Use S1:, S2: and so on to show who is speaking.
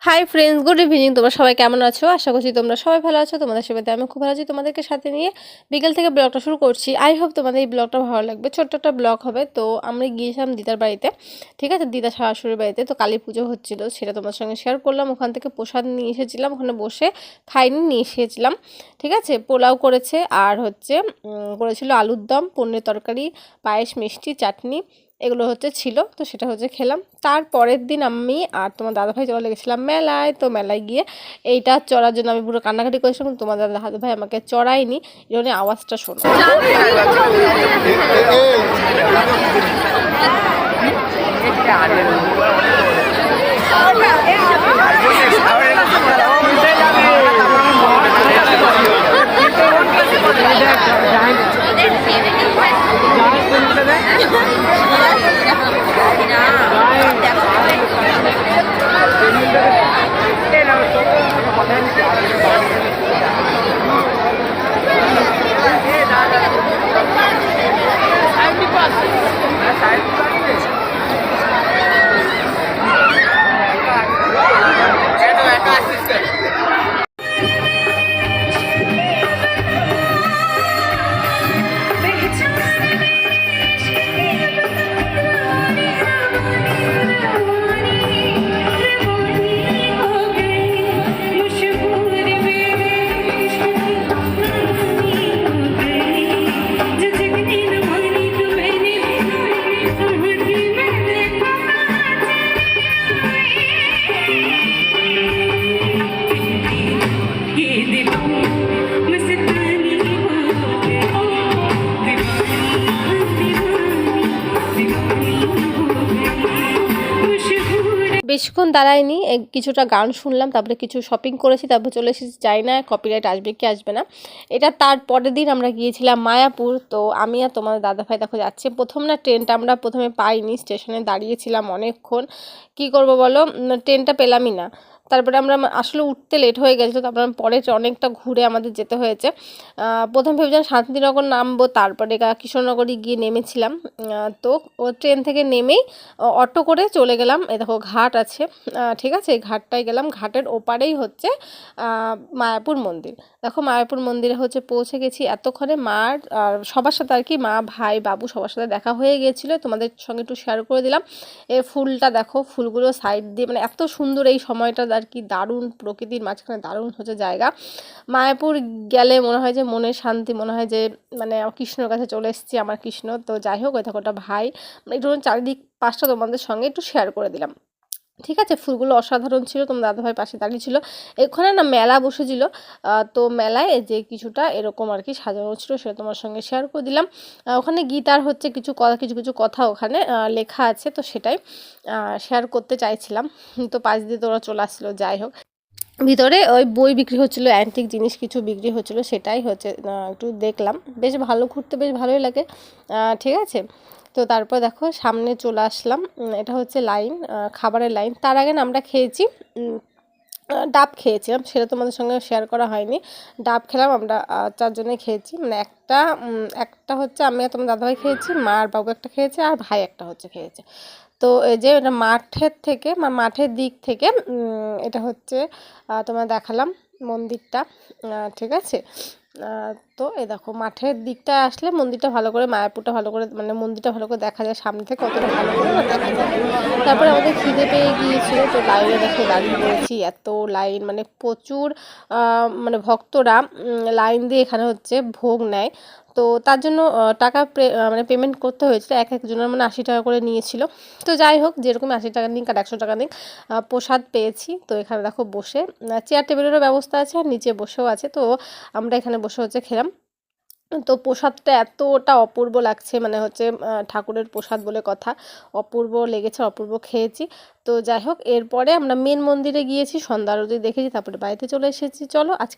S1: Hi friends, good evening. তোমরা সবাই কেমন আছো? আশা করছি তোমরা সবাই ভালো আছো। তোমাদের সাথে আমি খুব ভালো আছি। তোমাদেরকে সাথে নিয়ে বিকেল থেকে ব্লগটা শুরু করছি। আই হোপ তোমাদের এই ব্লগটা ভালো লাগবে। ছোট্ট একটা ব্লগ হবে। তো আমি গিয়েছিলাম দিদার বাড়িতে, ঠিক আছে, দিদা শাশুড়ির বাড়িতে। তো কালী পুজো হচ্ছিল, সেটা তোমার সঙ্গে শেয়ার করলাম। ওখান থেকে প্রসাদ নিয়ে এসেছিলাম, ওখানে বসে খাইনি, নিয়ে এসেছিলাম, ঠিক আছে। পোলাও করেছে, আর হচ্ছে করেছিল আলুর দম, পনির তরকারি, পায়েস, মিষ্টি, চাটনি, এগুলো হচ্ছে ছিল। তো সেটা হচ্ছে খেলাম। তারপরের দিন আমি আর তোমার দাদাভাই চলে গেছিলাম মেলায়। তো মেলায় গিয়ে এইটা চড়ার জন্য আমি পুরো কান্নাকাটি করেছিলাম, কিন্তু তোমার দাদাভাই আমাকে চড়ায়নি, এই জন্য আওয়াজটা শোনো। বেশিক্ষণ দাঁড়ায়নি, কিছুটা গান শুনলাম, তারপরে কিছু শপিং করেছি, তারপর চলে এসেছি। যাই না কপিরাইট আসবে কি আসবে না। এটা তার পরের দিন আমরা গিয়েছিলাম মায়াপুর। তো আমি আর তোমার দাদাভাই দেখো যাচ্ছে। প্রথম না ট্রেনটা আমরা প্রথমে পাইনি, স্টেশনে দাঁড়িয়েছিলাম অনেকক্ষণ। কি করব বলো, ট্রেনটা পেলামই না। তারপরে আমরা আসলে উঠতে লেট হয়ে গেছিলো, তারপরে পরে অনেকটা ঘুরে আমাদের যেতে হয়েছে। প্রথম ভেবেছিলাম শান্তিনগর নামবো, তারপরে কৃষ্ণনগরে গিয়ে নেমেছিলাম। তো ও ট্রেন থেকে নেমেই অটো করে চলে গেলাম। এই দেখো ঘাট আছে, ঠিক আছে, এই ঘাটটায় গেলাম। ঘাটের ওপারেই হচ্ছে মায়াপুর মন্দির। দেখো মায়াপুর মন্দিরে হচ্ছে পৌঁছে গেছি এতক্ষণে। মার আর সবার সাথে আর কি, মা, ভাই, বাবু সবার সাথে দেখা হয়ে গিয়েছিলো। তোমাদের সঙ্গে একটু শেয়ার করে দিলাম। এই ফুলটা দেখো, ফুলগুলো সাইড দিয়ে মানে এত সুন্দর এই সময়টা আর কি, দারুণ প্রকৃতির মাঝখানে, দারুণ হচ্ছে জায়গা। মায়াপুর গেলে মনে হয় যে মনের শান্তি, মনে হয় যে মানে কৃষ্ণর কাছে চলে এসেছি, আমার কৃষ্ণ। তো যাই হোক, ওই দেখো ওটা ভাই। একটু চারিদিক পাশটা তোমাদের সঙ্গে একটু শেয়ার করে দিলাম, ঠিক আছে। ফুলগুলো অসাধারণ ছিল। তোমার দাদাভাই পাশে দাঁড়িয়ে ছিল। এখানে না মেলা বসেছিল। তো মেলায় যে কিছুটা এরকম আর কি সাজানো ছিল, সেটা তোমার সঙ্গে শেয়ার করে দিলাম। ওখানে গীতার হচ্ছে কিছু কথা, কিছু কিছু কথা ওখানে লেখা আছে, তো সেটাই শেয়ার করতে চাইছিলাম। তো পাশ দিয়ে তোরা চলে আসছিলো। যাই হোক, ভিতরে ওই বই বিক্রি হচ্ছিলো, অ্যান্টিক জিনিস কিছু বিক্রি হচ্ছিলো, সেটাই হচ্ছে একটু দেখলাম। বেশ ভালো, ঘুরতে বেশ ভালোই লাগে, ঠিক আছে। তো তারপর দেখো সামনে চলে আসলাম। এটা হচ্ছে লাইন, খাবারের লাইন। তার আগে না আমরা খেয়েছি, ডাব খেয়েছিলাম, সেটা তোমাদের সঙ্গে শেয়ার করা হয়নি। ডাব খেলাম আমরা, চারজনে খেয়েছি। মানে একটা হচ্ছে আমি আর তোমার দাদাভাই খেয়েছি, মা আর বাবু একটা খেয়েছে, আর ভাই একটা হচ্ছে খেয়েছে। তো এই যে এটা মাঠের থেকে, মাঠের দিক থেকে এটা হচ্ছে তোমার দেখালাম মন্দিরটা, ঠিক আছে। তো এই দেখো মাঠের দিকটা আসলে মন্দিরটা ভালো করে, মায়াপুরটা ভালো করে, মানে মন্দিরটা ভালো করে দেখা যায় সামনে থেকে, কতটা ভালো করে না দেখা যায়। তারপরে আমাদের খিদে পেয়ে গিয়েছিল, তো লাইনে দেখে দাঁড়িয়ে পড়েছি। এত লাইন, মানে প্রচুর মানে ভক্তরা লাইন দিয়ে এখানে হচ্ছে ভোগ নেয়। তো তার জন্য টাকা মানে পেমেন্ট করতে হয়েছিল। এক একজনের মানে 80 টাকা করে নিয়েছিল। তো যাই হোক, যেরকম 80 টাকা নিক আর 100 টাকা নিক, প্রসাদ পেয়েছি। তো এখানে দেখো বসে চেয়ার টেবিলেরও ব্যবস্থা আছে, আর নিচে বসেও আছে। তো আমরা এখানে বসে হচ্ছে খেলাম। তো প্রসাদটা এতটা অপূর্ব লাগছে, মানে হচ্ছে ঠাকুরের প্রসাদ বলে কথা, অপূর্ব লেগেছে, অপূর্ব খেয়েছি। তো যাই হোক, এরপরে আমরা মেন মন্দিরে গিয়েছি, সন্ধ্যা আরতি দেখেছি, তারপরে বাড়িতে চলে এসেছি। চলো আজকে